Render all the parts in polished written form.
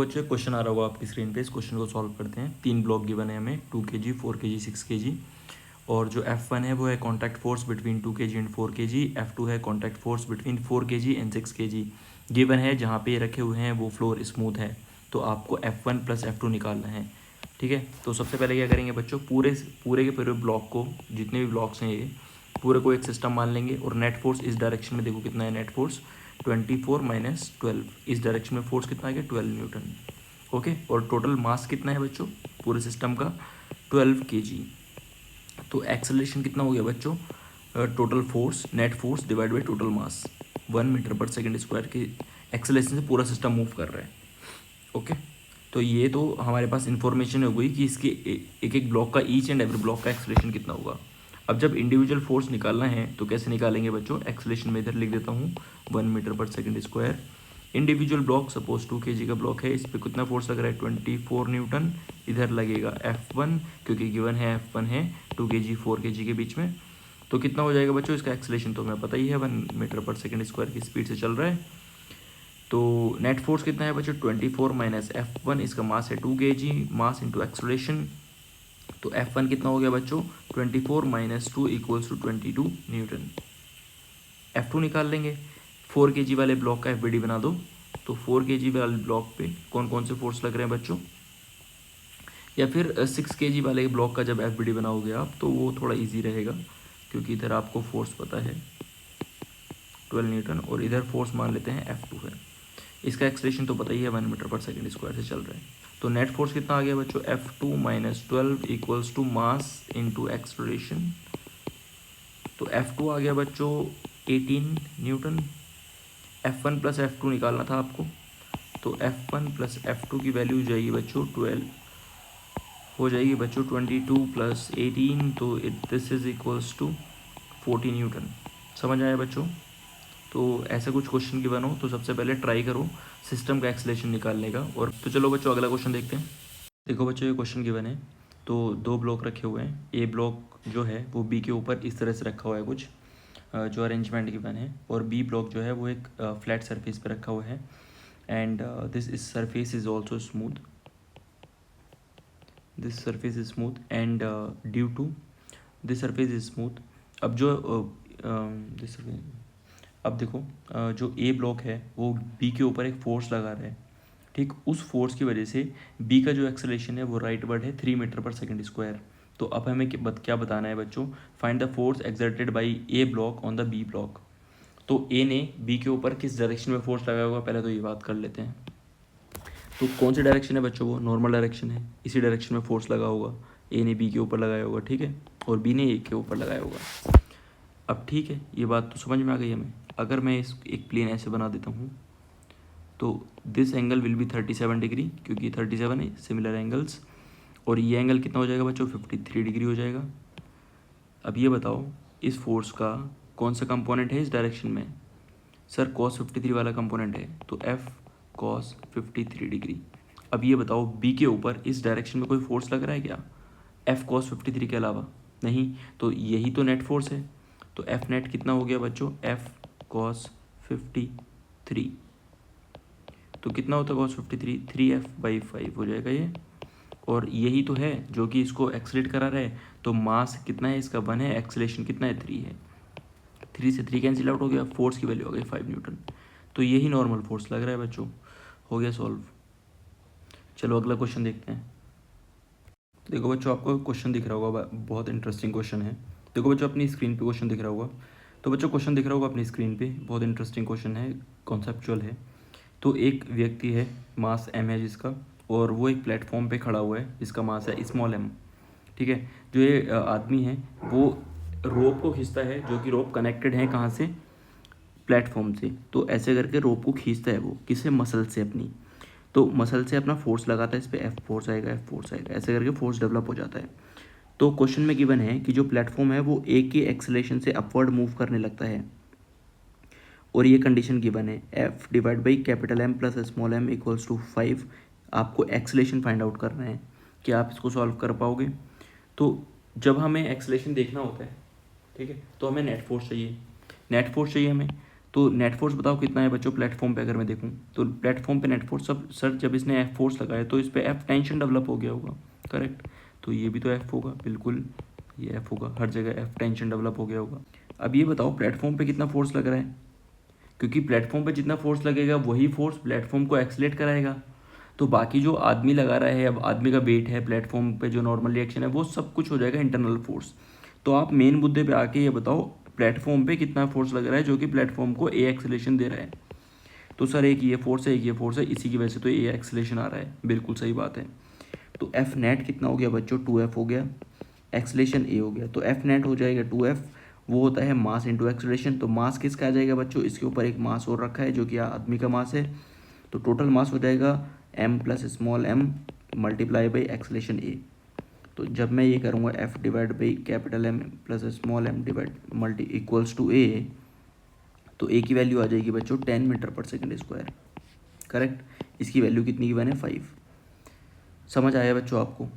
बच्चों क्वेश्चन आ रहा होगा आपकी स्क्रीन पे। इस क्वेश्चन को सॉल्व करते हैं। 3 ब्लॉक गिवन है हमें, 2 kg, 4 kg, 6 kg। और जो F1 है वो है contact force between 2 kg and 4 kg। F2 है contact force between 4 kg and 6 kg। Given है जहाँ पे ये रखे हुए हैं वो फ्लोर स्मूथ है, तो आपको F1 प्लस F2 निकालना है। ठीक है, तो सबसे पहले क्या करेंगे बच्चों, पूरे पूरे के पूरे ब्लॉक को, जितने भी ब्लॉक्स हैं ये पूरे को एक सिस्टम मान लेंगे। और नेट फोर्स इस डायरेक्शन में देखो कितना है, नेट फोर्स 24 माइनस 12, इस डायरेक्शन में फोर्स कितना आ गया 12 न्यूटन। ओके, और टोटल मास कितना है बच्चों पूरे सिस्टम का 12 kg। तो एक्सेलरेशन कितना हो गया बच्चों, total force net force divide by total mass 1 meter पर सेकेंड स्क्वायर के एक्सेलरेशन से पूरा सिस्टम मूव कर रहा है। ओके, तो ये तो हमारे पास इंफॉर्मेशन हो गई कि इसके एक एक ब्लॉक का, ईच एंड एवरी ब्लॉक का एक्सेलरेशन कितना होगा। अब जब इंडिविजुअल फोर्स निकालना है तो कैसे निकालेंगे बच्चों, एक्सेलरेशन में इधर लिख देता हूँ 1 मीटर पर second square. Individual block suppose 2 kg का ब्लॉक है, इस पर कितना फोर्स लग रहा है 24 न्यूटन। इधर लगेगा F1 क्योंकि गिवन है F1 है 2 kg 4 kg के बीच में। तो कितना हो जाएगा बच्चों, इसका एक्सेलरेशन तो हमें पता ही है 1 मीटर पर सेकेंड स्क्वायर की स्पीड से चल रहा है। तो नेट फोर्स कितना है बच्चों 24 माइनस F1, इसका मास है 2 kg, मास इंटू एक्सेलरेशन। तो F1 कितना हो गया बच्चों 24 minus 2 equals to 22 Newton. F2 निकाल लेंगे, 4 kg वाले ब्लॉक का FBD बना दो। तो 4 kg वाले ब्लॉक पे कौन कौन से फोर्स लग रहे हैं बच्चों, या फिर 6 kg वाले ब्लॉक का जब FBD बनाओगे आप तो वो थोड़ा इजी रहेगा, क्योंकि इधर आपको फोर्स पता है 12 न्यूटन, और इधर फोर्स मान लेते हैं F2 है। इसका एक्सलेशन तो पता ही है 1 मीटर पर सेकेंड स्क्वायर से चल रहा है। तो नेट फोर्स कितना आ गया बच्चों F2 minus 12 equals to mass into acceleration. तो F2 आ गया बच्चों 18 न्यूटन। F1 प्लस F2 निकालना था आपको, तो F1 प्लस F2 की वैल्यू हो जाएगी बच्चों 12, हो जाएगी बच्चों 22 प्लस 18, तो this is equals to 40 newton. समझ आया बच्चों। तो ऐसा कुछ क्वेश्चन गिवन हो तो सबसे पहले ट्राई करो सिस्टम का एक्सलेशन निकालने का। और तो चलो बच्चों अगला क्वेश्चन देखते हैं। देखो बच्चों ये क्वेश्चन गिवन है, तो 2 ब्लॉक रखे हुए हैं। ए ब्लॉक जो है वो बी के ऊपर इस तरह से रखा हुआ है कुछ, जो अरेंजमेंट गिवन है, और बी ब्लॉक जो है वो एक फ्लैट सरफेस पे रखा हुआ है। And this surface is also smooth, this surface is smooth and due to this surface is smooth. अब जो दिस अब देखो जो ए ब्लॉक है वो बी के ऊपर एक फोर्स लगा रहा है, ठीक। उस फोर्स की वजह से बी का जो एक्सेलरेशन है वो राइट वर्ड है 3 मीटर पर सेकेंड स्क्वायर। तो अब हमें क्या बताना है बच्चों, find the force exerted by A block on the B block. तो ए ने बी के ऊपर किस डायरेक्शन में फोर्स लगाया होगा, पहले तो ये बात कर लेते हैं। तो कौन सी डायरेक्शन है बच्चों, वो नॉर्मल डायरेक्शन है, इसी डायरेक्शन में फोर्स लगा होगा। ए ने बी के ऊपर लगाया होगा, ठीक है, और बी ने ए के ऊपर लगाया होगा। अब ठीक है, ये बात तो समझ में आ गई हमें। अगर मैं इस एक प्लेन ऐसे बना देता हूँ तो this angle will be 37 degree, क्योंकि 37 है सिमिलर एंगल्स। और ये एंगल कितना हो जाएगा बच्चों 53 डिग्री हो जाएगा। अब ये बताओ इस फोर्स का कौन सा कंपोनेंट है इस डायरेक्शन में, सर cos 53 वाला कंपोनेंट है, तो F cos 53 डिग्री। अब ये बताओ बी के ऊपर इस डायरेक्शन में कोई फोर्स लग रहा है क्या F cos 53 के अलावा, नहीं, तो यही तो नेट फोर्स है। तो F नेट कितना हो गया बच्चों F cos 53, तो कितना होता है cos 53, 3F/5 हो जाएगा ये। और यही तो है जो कि इसको एक्सलेट करा रहा है। तो मास कितना है इसका 1 है, एक्सलेशन कितना है 3 है, 3 से 3 कैंसिल आउट हो गया, फोर्स की वैल्यू हो गई 5 न्यूटन। तो यही नॉर्मल फोर्स लग रहा है बच्चों। हो गया सॉल्व। चलो अगला क्वेश्चन देखते हैं। देखो बच्चों आपको क्वेश्चन दिख रहा होगा, बहुत इंटरेस्टिंग क्वेश्चन है। देखो बच्चों अपनी स्क्रीन पे क्वेश्चन दिख रहा होगा। तो बच्चों क्वेश्चन दिख रहा होगा अपनी स्क्रीन पे, बहुत इंटरेस्टिंग क्वेश्चन है, कॉन्सेप्चुअल है। तो एक व्यक्ति है, मास m है जिसका, और वो एक प्लेटफॉर्म पे खड़ा हुआ है जिसका मास है स्मॉल m, ठीक है। जो ये आदमी है वो रोप को खींचता है, जो कि रोप कनेक्टेड है कहाँ से, प्लेटफॉर्म से। तो ऐसे करके रोप को खींचता है वो किससे, मसल से अपनी। तो मसल से अपना फोर्स लगाता है, इस पर एफ फोर्स आएगा, एफ फोर्स आएगा, ऐसे करके फोर्स डेवलप हो जाता है। तो क्वेश्चन में गिवन है कि जो प्लेटफॉर्म है वो ए के एक्सेलरेशन से अपवर्ड मूव करने लगता है, और ये कंडीशन गिवन है F divide by capital M plus small M equals to 5। आपको एक्सेलरेशन फाइंड आउट करना है, कि आप इसको सॉल्व कर पाओगे। तो जब हमें एक्सेलरेशन देखना होता है, ठीक है, तो हमें नेट फोर्स चाहिए, नेट फोर्स चाहिए हमें। तो नेट फोर्स बताओ कितना है बच्चों प्लेटफॉर्म पे, अगर मैं देखूँ तो प्लेटफॉर्म पे नेट फोर्स, सब सर जब इसने एफ फोर्स लगाया तो इस पर एफ टेंशन डेवलप हो गया होगा, करेक्ट। तो ये भी तो एफ होगा, बिल्कुल ये एफ होगा, हर जगह एफ टेंशन डेवलप हो गया होगा। अब ये बताओ प्लेटफॉर्म पे कितना फोर्स लग रहा है, क्योंकि प्लेटफॉर्म पे जितना फोर्स लगेगा वही फोर्स प्लेटफॉर्म को एक्सलेट कराएगा। तो बाकी जो आदमी लगा रहा है, अब आदमी का वेट है प्लेटफॉर्म पे, जो नॉर्मल रिएक्शन है, वो सब कुछ हो जाएगा इंटरनल फोर्स। तो आप मेन मुद्दे पे आके ये बताओ प्लेटफॉर्म पे कितना फोर्स लग रहा है जो कि प्लेटफॉर्म को ए एक्सेलेरेशन दे रहा है। तो सर एक ये फोर्स है, एक ये फोर्स है, इसी की वजह से तो ए एक्सेलेरेशन आ रहा है, बिल्कुल सही बात है। तो एफ नेट कितना हो गया बच्चों, 2F हो गया, एक्सेलेरेशन ए हो गया, तो एफ नेट हो जाएगा 2F, वो होता है मास इंटू एक्सेलेरेशन। तो मास किसका आ जाएगा बच्चों, इसके ऊपर एक मास और रखा है जो कि आदमी का मास है, तो टोटल मास हो जाएगा m plus small m multiply by acceleration A. तो जब मैं ये करूँगा f divide by capital M plus small m divide multi equals to a, तो a की वैल्यू आ जाएगी बच्चों 10 मीटर पर सेकेंड स्क्वायर, करेक्ट। इसकी वैल्यू कितनी की बने 5। समझ आया बच्चों आपको।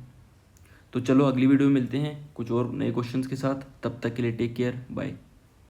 तो चलो अगली वीडियो में मिलते हैं कुछ और नए क्वेश्चंस के साथ, तब तक के लिए टेक केयर, बाय।